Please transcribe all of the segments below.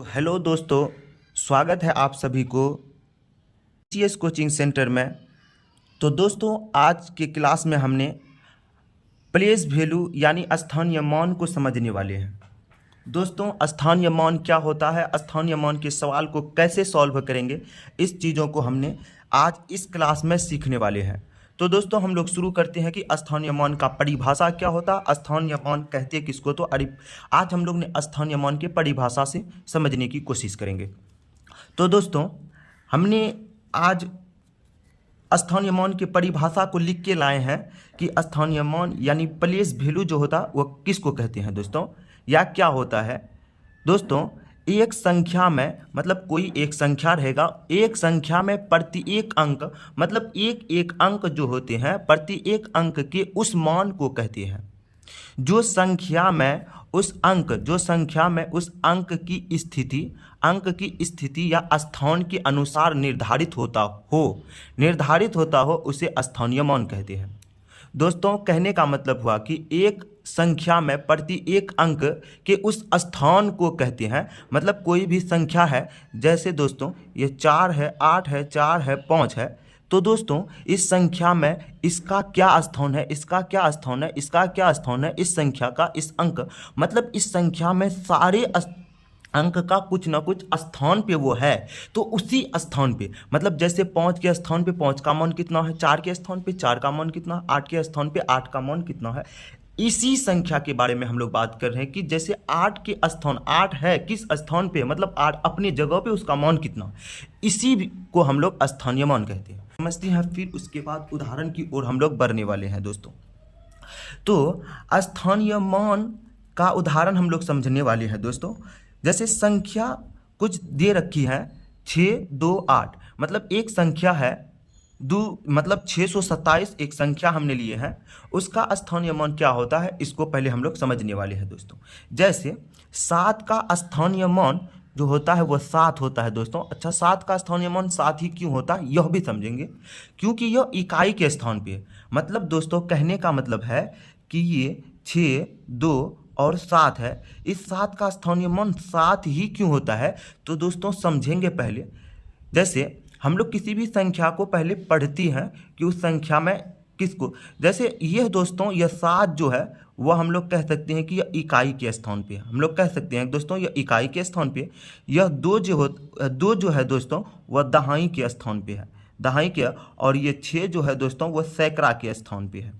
Hello दोस्तों, स्वागत है आप सभी को सीएस कोचिंग सेंटर में। तो दोस्तों, आज के क्लास में हमने प्लेस वैल्यू यानी स्थानीय मान को समझने वाले हैं। दोस्तों, स्थानीय मान क्या होता है, स्थानीय मान के सवाल को कैसे सॉल्व करेंगे, इस चीज़ों को हमने आज इस क्लास में सीखने वाले हैं। तो दोस्तों, हम लोग शुरू करते हैं कि स्थानीय मान का परिभाषा क्या होता है, स्थानीय मान कहते हैं किसको। तो आज हम लोग ने स्थानीय मान के परिभाषा से समझने की कोशिश करेंगे। तो दोस्तों, हमने आज स्थानीय मान की परिभाषा को लिख के लाए हैं कि स्थानीय मान यानी प्लेस वैल्यू जो होता है वो किसको कहते हैं दोस्तों, या क्या होता है। दोस्तों, एक संख्या में मतलब कोई एक संख्या रहेगा, एक संख्या में प्रति एक अंक मतलब एक एक अंक जो होते हैं, प्रति एक अंक के उस मान को कहते हैं जो संख्या में उस अंक की स्थिति या स्थान के अनुसार निर्धारित होता हो उसे स्थानीय मान कहते हैं। दोस्तों, कहने का मतलब हुआ कि एक संख्या में प्रति एक अंक के उस स्थान को कहते हैं। मतलब कोई भी संख्या है, जैसे दोस्तों ये 4 है, 8 है, 4 है, 5 है, तो दोस्तों इस संख्या में इसका क्या स्थान है, इसका क्या स्थान है, इसका क्या स्थान है, इस संख्या का इस अंक मतलब इस संख्या में सारे अंक का कुछ ना कुछ स्थान पे वो है। तो उसी स्थान पे मतलब जैसे 5 के स्थान पे 5 का मान कितना है, 4 के स्थान पे 4 का मान कितना है, 8 के स्थान पे 8 का मान कितना है। इसी संख्या के बारे में हम लोग बात कर रहे हैं कि जैसे 8 के स्थान 8 है, किस स्थान पे मतलब 8 अपनी जगह पे, उसका मान कितना, इसी को हम लोग स्थानीय मान कहते हैं। समझते हैं। फिर उसके बाद उदाहरण की ओर हम लोग बढ़ने वाले हैं दोस्तों। तो स्थानीय मान का उदाहरण हम लोग समझने वाले हैं दोस्तों। जैसे संख्या कुछ दे रखी है 6, 2, 8, मतलब एक संख्या है मतलब 627 एक संख्या हमने लिए हैं, उसका स्थानीय मान क्या होता है, इसको पहले हम लोग समझने वाले हैं दोस्तों। जैसे 7 का स्थानीय मान जो होता है वो 7 होता है दोस्तों। अच्छा, 7 का स्थानीय मान 7 ही क्यों होता है यह भी समझेंगे, क्योंकि यह इकाई के स्थान पे है। मतलब दोस्तों, कहने का मतलब है कि ये 6, 2 और 7 है, इस 7 का स्थानीय मान 7 ही क्यों होता है, तो दोस्तों समझेंगे पहले। जैसे हम लोग किसी भी संख्या को पहले पढ़ती हैं कि उस संख्या में किसको, जैसे यह दोस्तों यह 7 जो है वह हम लोग कह सकते हैं कि यह इकाई के स्थान पे है। हम लोग कह सकते हैं दोस्तों यह इकाई के स्थान पे। यह 2 जो है दोस्तों वह दहाई के स्थान पे है, दहाई के। और ये 6 जो है दोस्तों वह सैकड़ा के स्थान पे है।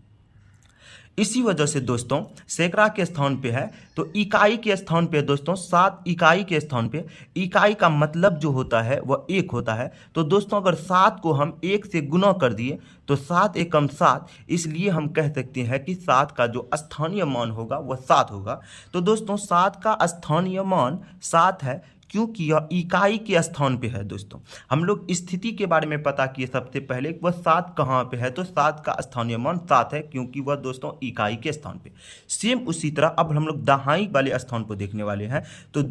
इसी वजह से दोस्तों सैकड़ा के स्थान पे है, तो इकाई के स्थान पे दोस्तों 7 इकाई के स्थान पे। इकाई का मतलब जो होता है वह 1 होता है। तो दोस्तों अगर 7 को हम 1 से गुना कर दिए तो 7 एकम 7, इसलिए हम कह सकते हैं कि 7 का जो स्थानीय मान होगा वह 7 होगा। तो दोस्तों 7 का स्थानीय मान 7 है क्योंकि यह इकाई के स्थान पे है। दोस्तों हम लोग स्थिति के बारे में पता किए सबसे पहले, वह 7 कहाँ पे है, तो 7 का स्थानीय मान 7 है क्योंकि वह दोस्तों इकाई के स्थान पे। सेम उसी तरह अब हम लोग दहाई वाले स्थान को देखने वाले हैं। तो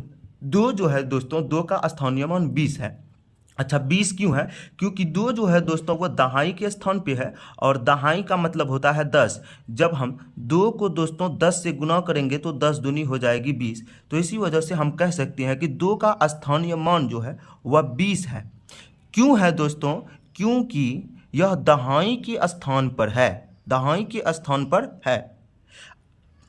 2 जो है दोस्तों, 2 का स्थानीय मान 20 है। अच्छा, 20 क्यों है, क्योंकि 2 जो है दोस्तों वह दहाई के स्थान पे है, और दहाई का मतलब होता है 10। जब हम 2 को दोस्तों 10 से गुना करेंगे तो 10 दूनी हो जाएगी 20। तो इसी वजह से हम कह सकते हैं कि 2 का स्थानीय मान जो है वह 20 है। क्यों है दोस्तों, क्योंकि यह दहाई के स्थान पर है, दहाई के स्थान पर है।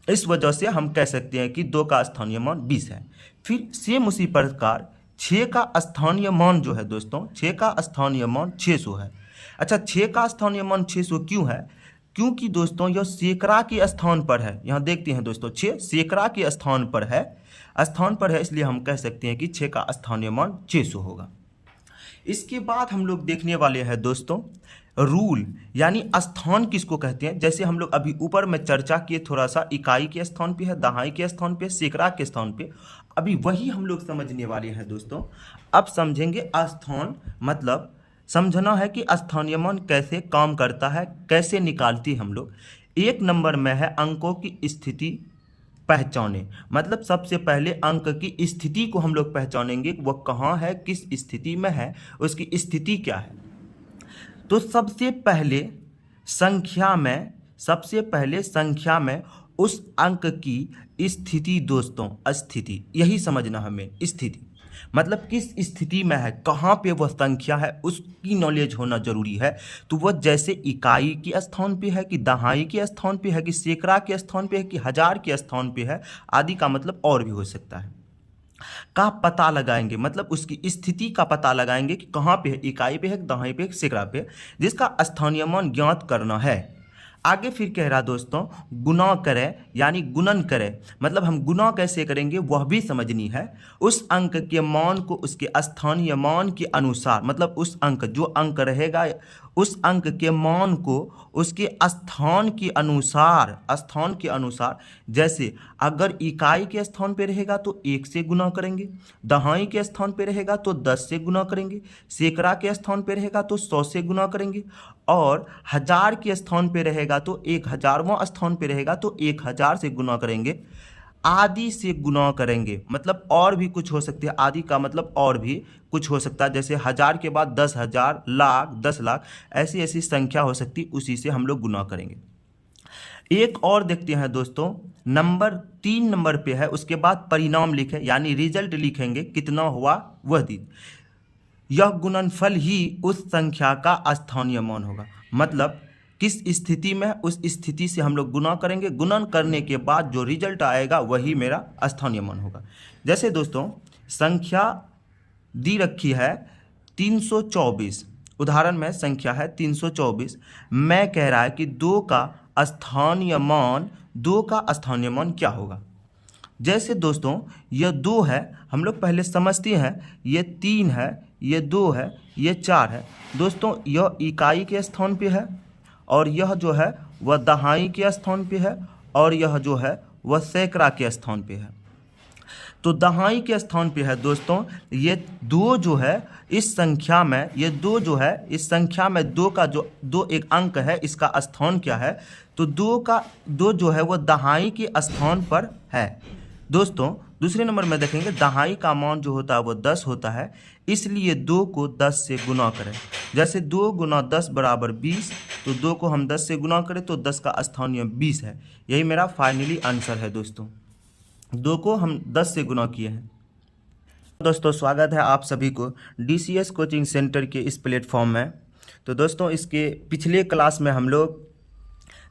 इस वजह से हम कह सकते हैं कि 2 का स्थानीय मान 20 है। फिर सेम उसी प्रकार 6 का स्थानीय मान जो है दोस्तों, 6 का स्थानीय मान 600 है। अच्छा, 6 का स्थानीय मान 600 क्यों है, क्योंकि दोस्तों यह सैकड़ा के स्थान पर है। यहाँ देखते हैं दोस्तों 6 सैकड़ा के स्थान पर है, इसलिए हम कह सकते हैं कि 6 का स्थानीय मान 600 होगा। इसके बाद हम लोग देखने वाले हैं दोस्तों रूल यानी स्थान किसको कहते हैं। जैसे हम लोग अभी ऊपर में चर्चा किए थोड़ा सा, इकाई के स्थान पे है, दहाई के स्थान पे, सैकड़ा के स्थान पे, अभी वही हम लोग समझने वाले हैं दोस्तों। अब समझेंगे स्थान, मतलब समझना है कि स्थानीय मान कैसे काम करता है, कैसे निकालती हम लोग। 1 नंबर में है अंकों की स्थिति पहचाने, मतलब सबसे पहले अंक की स्थिति को हम लोग पहचानेंगे, वह कहाँ है, किस स्थिति में है, उसकी स्थिति क्या है। तो सबसे पहले संख्या में उस अंक की स्थिति दोस्तों, स्थिति यही समझना हमें, स्थिति। मतलब किस स्थिति में है, कहाँ पे वह संख्या है, उसकी नॉलेज होना जरूरी है। तो वह जैसे इकाई के स्थान पे है कि दहाई के स्थान पे है कि सैकड़ा के स्थान पे है कि हजार के स्थान पे है आदि का मतलब और भी हो सकता है का पता लगाएंगे, मतलब उसकी स्थिति का पता लगाएंगे कि कहाँ पे है, इकाई पे है, दहाई पे है, सैकड़ा पे, जिसका स्थानीय मान ज्ञात करना है। आगे फिर कह रहा दोस्तों गुणा करें यानी गुणन करें, मतलब हम गुणा कैसे करेंगे वह भी समझनी है। उस अंक के मान को उसके स्थानीय मान के अनुसार, मतलब उस अंक जो अंक रहेगा उस अंक के मान को उसके स्थान के अनुसार जैसे अगर इकाई के स्थान पे रहेगा तो 1 से गुना करेंगे, दहाई के स्थान पे रहेगा तो 10 से गुना करेंगे, सैकड़ा के स्थान पे रहेगा तो 100 से गुना करेंगे, और हजार के स्थान पे रहेगा तो 1000वां स्थान पे रहेगा तो 1000 से गुना करेंगे, आदि से गुना करेंगे। मतलब और भी कुछ हो सकते हैं, आदि का मतलब और भी कुछ हो सकता है, जैसे हजार के बाद 10,000, लाख, 10 लाख, ऐसी ऐसी संख्या हो सकती, उसी से हम लोग गुना करेंगे। एक और देखते हैं दोस्तों, नंबर 3 नंबर पे है, उसके बाद परिणाम लिखें यानी रिजल्ट लिखेंगे, कितना हुआ वह दिन। यह गुणनफल ही उस संख्या का स्थानीय मान होगा, मतलब किस स्थिति में, उस स्थिति से हम लोग गुना करेंगे, गुणन करने के बाद जो रिजल्ट आएगा वही मेरा स्थानीय मान होगा। जैसे दोस्तों संख्या दी रखी है 324, उदाहरण में संख्या है 324, मैं कह रहा है कि 2 का स्थानीय मान क्या होगा। जैसे दोस्तों यह 2 है, हम लोग पहले समझते हैं, ये 3 है, ये 2 है, ये 4 है। दोस्तों यह इकाई के स्थान पे है, और यह जो है वह दहाई के स्थान पे है, और यह जो है वह सैकड़ा के स्थान पे है। तो दहाई के स्थान पे है दोस्तों, ये 2 जो है इस संख्या में, ये 2 जो है इस संख्या में 2 का जो 2 एक अंक है, इसका स्थान क्या है, तो 2 जो है वह दहाई के स्थान पर है। दोस्तों दूसरे नंबर में देखेंगे दहाई का मान जो होता है वो 10 होता है, इसलिए 2 को 10 से गुना करें। जैसे 2 गुना 10 बराबर 20, तो 2 को हम 10 से गुना करें तो 10 का स्थानीय 20 है। यही मेरा फाइनली आंसर है दोस्तों, 2 को हम 10 से गुना किए हैं। दोस्तों स्वागत है आप सभी को DCS कोचिंग सेंटर के इस प्लेटफॉर्म में। तो दोस्तों इसके पिछले क्लास में हम लोग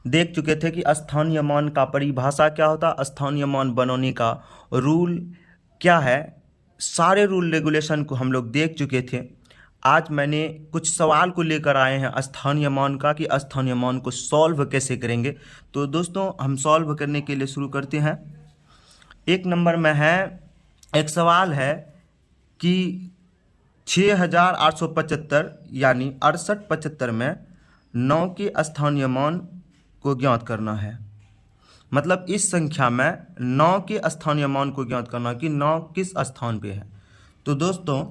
देख चुके थे कि स्थानीय मान का परिभाषा क्या होता, स्थानीय मान बनाने का रूल क्या है, सारे रूल रेगुलेशन को हम लोग देख चुके थे। आज मैंने कुछ सवाल को लेकर आए हैं स्थानीय मान का, कि स्थानीय मान को सॉल्व कैसे करेंगे। तो दोस्तों हम सॉल्व करने के लिए शुरू करते हैं। 1 नंबर में है, एक सवाल है कि 6875 यानी 6875 में 9 के स्थानीय मान को ज्ञात करना है। मतलब इस संख्या में 9 के स्थानीय मान को ज्ञात करना कि 9 किस स्थान पे है। तो दोस्तों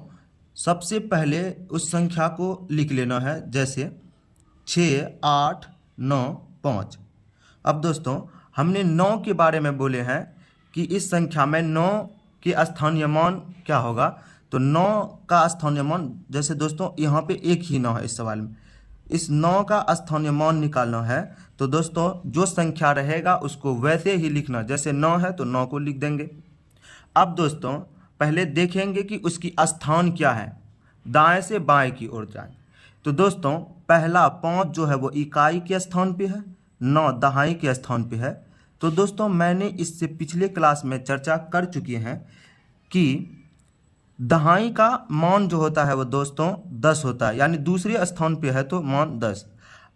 सबसे पहले उस संख्या को लिख लेना है, जैसे 6, 8, 9, 5। अब दोस्तों हमने 9 के बारे में बोले हैं कि इस संख्या में 9 के स्थानीय मान क्या होगा। तो 9 का स्थानीय मान, जैसे दोस्तों यहाँ पे एक ही 9 है इस सवाल में, इस 9 का स्थानीय मान निकालना है। तो दोस्तों जो संख्या रहेगा उसको वैसे ही लिखना, जैसे 9 है तो 9 को लिख देंगे। अब दोस्तों पहले देखेंगे कि उसकी स्थान क्या है, दाएं से बाएं की ओर जाएं। तो दोस्तों पहला 5 जो है वो इकाई के स्थान पे है, 9 दहाई के स्थान पे है। तो दोस्तों मैंने इससे पिछले क्लास में चर्चा कर चुके हैं कि दहाई का मान जो होता है वो दोस्तों 10 होता है, यानी दूसरे स्थान पे है तो मान 10।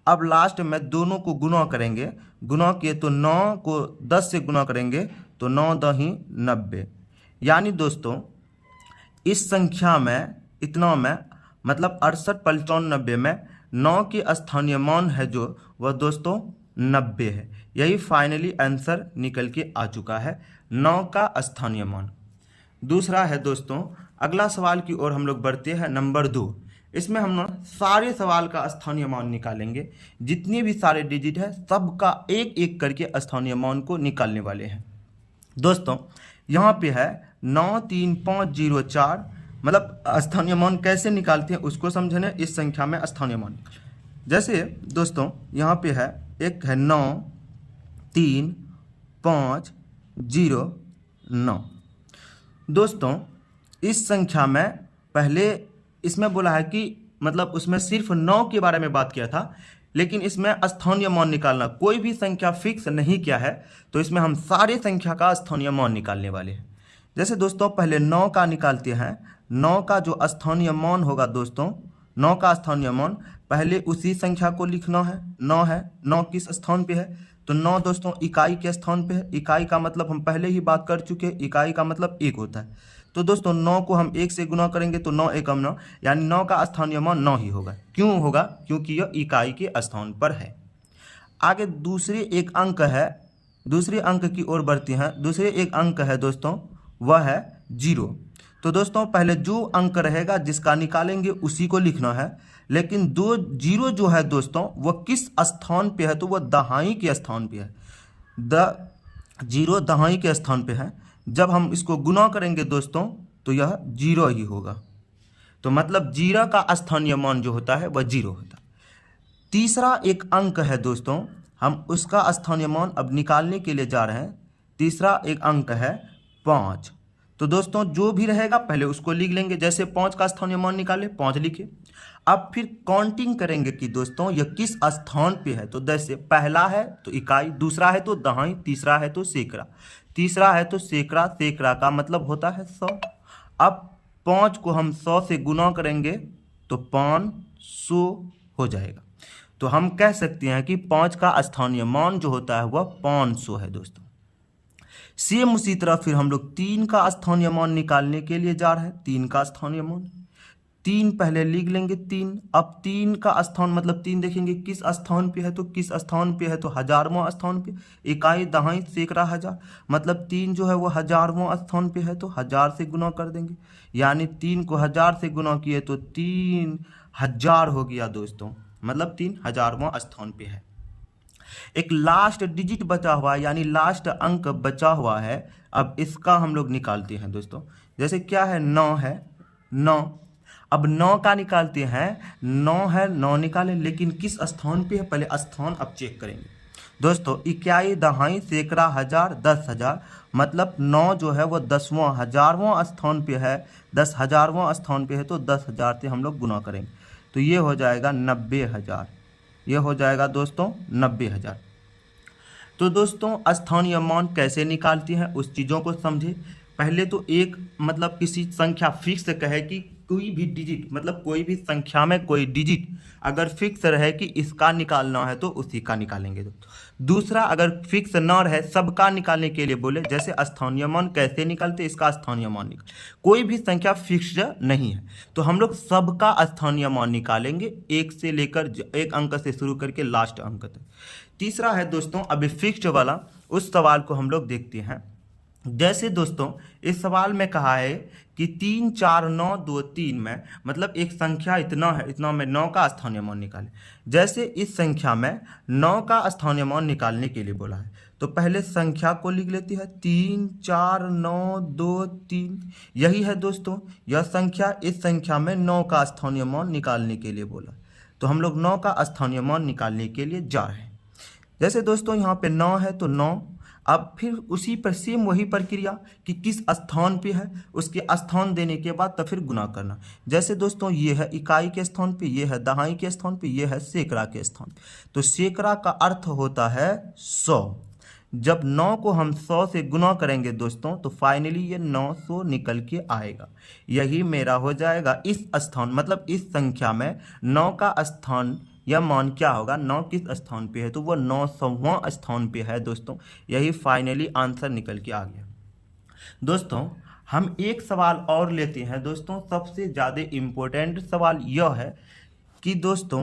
अब लास्ट में दोनों को गुना करेंगे, गुना किए तो 9 को 10 से गुना करेंगे तो 9 दही 90। यानी दोस्तों इस संख्या में इतना में, मतलब 68, 55, 90 में 9 के स्थानीय मान है जो वह दोस्तों 90 है। यही फाइनली आंसर निकल के आ चुका है, 9 का स्थानीय मान। दूसरा है दोस्तों, अगला सवाल की ओर हम लोग बढ़ते हैं, नंबर 2। इसमें हम लोग सारे सवाल का स्थानीय मान निकालेंगे, जितने भी सारे डिजिट है सबका एक एक करके स्थानीय मान को निकालने वाले हैं। दोस्तों यहाँ पे है 93504, मतलब स्थानीय मान कैसे निकालते हैं उसको समझने, इस संख्या में स्थानीय मान। जैसे दोस्तों यहाँ पे है, एक है 93509। दोस्तों इस संख्या में पहले इसमें बोला है कि मतलब उसमें सिर्फ 9 के बारे में बात किया था, लेकिन इसमें स्थानीय मान निकालना, कोई भी संख्या फिक्स नहीं किया है, तो इसमें हम सारे संख्या का स्थानीय मान निकालने वाले हैं। जैसे दोस्तों पहले 9 का निकालते हैं। 9 का जो स्थानीय मान होगा दोस्तों, 9 का स्थानीय मान, पहले उसी संख्या को लिखना है। 9 है, 9 किस स्थान पे है, तो 9 दोस्तों इकाई के स्थान पे है। इकाई का मतलब हम पहले ही बात कर चुके हैं, इकाई का मतलब 1 होता है। तो दोस्तों 9 को हम 1 से गुना करेंगे तो 9 एकम 9, यानी 9 का स्थानीय मान 9 ही होगा। क्यों होगा, क्योंकि यह इकाई के स्थान पर है। आगे दूसरे एक अंक है, दूसरे अंक की ओर बढ़ते हैं। दूसरे एक अंक है दोस्तों, वह है 0। तो दोस्तों पहले जो अंक रहेगा जिसका निकालेंगे उसी को लिखना है, लेकिन 0 जो है दोस्तों वह किस स्थान पे है, तो वह दहाई के स्थान पे है। 0 दहाई के स्थान पे है। जब हम इसको गुना करेंगे दोस्तों तो यह 0 ही होगा। तो मतलब 0 का स्थानीय मान जो होता है वह 0 होता है। तीसरा एक अंक है दोस्तों, हम उसका स्थानीय मान अब निकालने के लिए जा रहे हैं। तीसरा एक अंक है 5। तो दोस्तों जो भी रहेगा पहले उसको लिख लेंगे। जैसे 5 का स्थानीय मान निकाले, 5 लिखे। अब फिर काउंटिंग करेंगे कि दोस्तों यह किस स्थान पे है। तो जैसे पहला है तो इकाई, दूसरा है तो दहाई, तीसरा है तो सैकड़ा, तीसरा है तो सैकड़ा, सैकड़ा का मतलब होता है 100। अब 5 को हम 100 से गुना करेंगे तो 500 हो जाएगा। तो हम कह सकते हैं कि 5 का स्थानीय मान जो होता है वह 500 है दोस्तों। सेम उसी तरह फिर हम लोग 3 का स्थानीय मान निकालने के लिए जा रहे हैं। 3 का स्थानीय मान, 3 पहले लिख लेंगे 3। अब 3 का स्थान मतलब 3 देखेंगे किस स्थान पे है, तो किस स्थान पे है, तो 1000वां स्थान पे। इकाई दहाई सैकड़ा हजार, मतलब 3 जो है वो 1000वां स्थान पे है, तो 1000 से गुना कर देंगे। यानी 3 को 1000 से गुना किए तो 3000 हो गया दोस्तों, मतलब 3000वां स्थान पे है। एक लास्ट डिजिट बचा हुआ है, यानी लास्ट अंक बचा हुआ है। अब इसका हम लोग निकालते हैं दोस्तों। जैसे क्या है, 9 है, 9। अब 9 का निकालते हैं। 9 है, 9 निकाले, लेकिन किस स्थान पे है, पहले स्थान अब चेक करेंगे दोस्तों। इकाई दहाई सैकड़ा हजार 10,000, मतलब 9 जो है वो 10वां 1000वां स्थान पे है। 10,000वां स्थान पे है तो 10,000 से हम लोग गुना करेंगे तो ये हो जाएगा 90,000। ये हो जाएगा दोस्तों 90,000। तो दोस्तों स्थानीय मान कैसे निकालती हैं उस चीज़ों को समझे। पहले तो एक मतलब किसी संख्या फिक्स कहे कि कोई भी डिजिट, मतलब कोई भी संख्या में कोई डिजिट अगर फिक्स रहे कि इसका निकालना है तो उसी का निकालेंगे दोस्तों। दूसरा, अगर फिक्स ना रहे, सबका निकालने के लिए बोले, जैसे स्थानीय मान कैसे निकालते, इसका स्थानीय मान निकाल, कोई भी संख्या फिक्स नहीं है तो हम लोग सबका स्थानीय मान निकालेंगे, 1 से लेकर 1 अंक से शुरू करके लास्ट अंक तक। तीसरा है दोस्तों अभी फिक्स्ड वाला, उस सवाल को हम लोग देखते हैं। जैसे दोस्तों इस सवाल में कहा है कि 3 4 9 2 3 में, मतलब एक संख्या इतना है, इतना में 9 का स्थानीय मान निकालें। जैसे इस संख्या में 9 का स्थानीय मान निकालने के लिए बोला है तो पहले संख्या को लिख लेती है 3 4 9 2 3। यही है दोस्तों यह संख्या। इस संख्या में 9 का स्थानीय मान निकालने के लिए बोला, तो हम लोग 9 का स्थानीय मान निकालने के लिए जा रहे हैं। जैसे दोस्तों यहाँ पे 9 है तो 9। अब फिर उसी पर सेम वही प्रक्रिया कि किस स्थान पे है, उसके स्थान देने के बाद तो फिर गुना करना। जैसे दोस्तों ये है इकाई के स्थान पे, ये है दहाई के स्थान पे, ये है सैकड़ा के स्थान पे। तो सैकड़ा का अर्थ होता है 100। जब 9 को हम 100 से गुना करेंगे दोस्तों तो फाइनली ये 900 निकल के आएगा। यही मेरा हो जाएगा इस स्थान, मतलब इस संख्या में 9 का स्थान यह मान क्या होगा, 9 किस स्थान पे है, तो वह 900वां स्थान पे है दोस्तों। यही फाइनली आंसर निकल के आ गया। दोस्तों हम एक सवाल और लेते हैं दोस्तों। सबसे ज़्यादा इम्पोर्टेंट सवाल यह है कि दोस्तों